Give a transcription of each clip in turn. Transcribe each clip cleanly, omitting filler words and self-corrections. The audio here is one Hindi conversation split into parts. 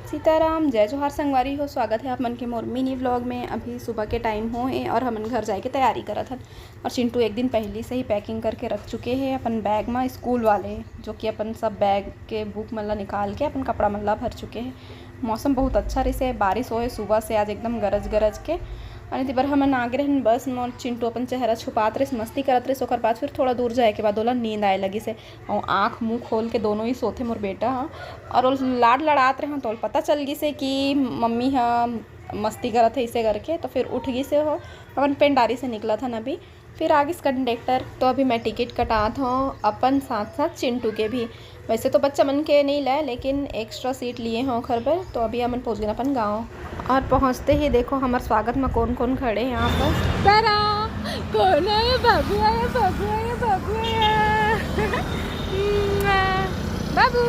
सीताराम जय जोहार संगवारी हो। स्वागत है आप मन के मोर मिनी व्लॉग में। अभी सुबह के टाइम हो है और हमन घर जाए के तैयारी करत हन। और चिंटू एक दिन पहले से ही पैकिंग करके रख चुके हैं अपन बैग में, स्कूल वाले जो कि अपन सब बैग के बुक मन ला निकाल के अपन कपड़ा मन ला भर चुके हैं। मौसम बहुत अच्छा रही, बारिश होए सुबह से आज एकदम गरज गरज के। और बार हमन आगे रहन बस मोर चिंटू अपन चेहरा छुपात रहे, मस्ती करत रहे। ओकर बाद फिर थोड़ा दूर जाए के बाद ओला नींद आए लगी से और आँख मुँह खोल के दोनों ही सोते मोर बेटा और लाड लड़ात रहे। तो पता चल गई से कि मम्मी हाँ मस्ती करत है इसे करके। तो फिर उठ गई से हो अपन पेंडारी से निकला था ना। अभी फिर आगे कंडक्टर तो अभी मैं टिकट कटात हूँ अपन साथ साथ चिंटू के भी। वैसे तो बच्चा मन के नहीं लाए लेकिन एक्स्ट्रा सीट लिए हैं घर पर। तो अभी अपन पहुँच गए अपन गाँव और पहुँचते ही देखो हमारे स्वागत में कौन कौन खड़े हैं यहाँ पर। तारा कौन है? बाबू आया, बाबू आया, बाबू आया। बाबू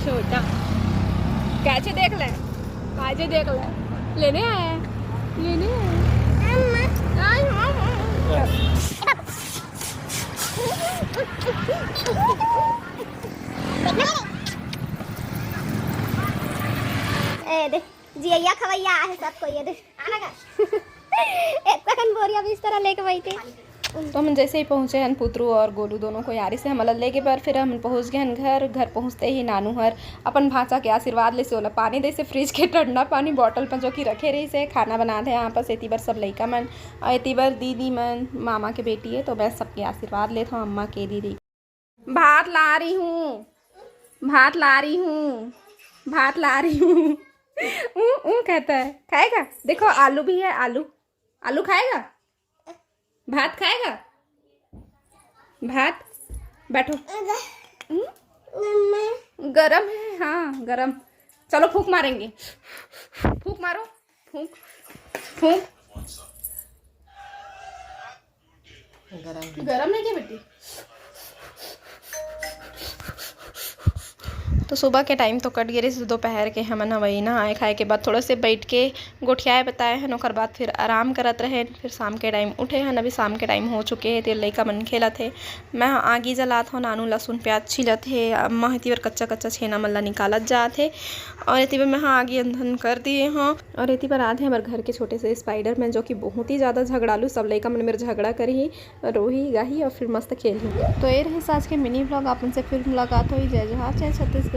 छोटा कैसे देख ले, कैसे देख ले, लेने आया, लेने दे जिया खवैया है सबको ये दे आना का एक कन बोरिया भी इस तरह लेके बैठे। तो हम जैसे ही पहुँचे हन पुत्रू और गोलू दोनों को यारी से हमला लेके पर फिर हम पहुँच गए हन घर। घर पहुँचते ही नानू हर अपन भांचा के आशीर्वाद ले से ओला पानी दे से फ्रिज के ठंडा पानी बॉटल पर जो कि रखे रही से खाना बना दे यहाँ पर। एती बार सब लड़का मन और एती बार दीदी मन मामा के बेटी है। तो मैं सबके आशीर्वाद लेता हूँ। अम्मा के दीदी भात ला रही हूँ, भात ला रही हूँ, भात ला रही हूँ। कहता है खाएगा। देखो आलू भी है, आलू आलू खाएगा, भात खाएगा, भात। बैठो गरम है, हाँ गरम। चलो फूंक मारेंगे, फूंक मारो, फूंक फूंक। गरम नहीं क्या बेटी? तो सुबह के टाइम तो कट गए से दोपहर के हमन वही नहाए खाए के बाद थोड़ा से बैठ के गोठियाए बताए हैं। ओकर बाद फिर आराम करत रहे। फिर शाम के टाइम उठे हैं। अभी शाम के टाइम हो चुके हैं। तेल लइका मन खेलत है। मैं आगी जलात हूँ, नानू लहसुन प्याज छिलत है। अम्मा इतनी बार कच्चा कच्चा छेना मन ला निकालत जात है। और इतनी बार मैं आगी अंधन कर दिए हाँ। और इतनी बार आते हैं हमारे घर के छोटे से स्पाइडर मैन जो कि बहुत ही ज़्यादा झगड़ालू। सब लइका मन मेरे झगड़ा करी, रोही गाही और फिर मस्त खेल ही। तो ये रही आज के मिनी ब्लॉग। आप उनसे फिर मुलाकात हुई। जय जोहार, जय छत्तीसगढ़।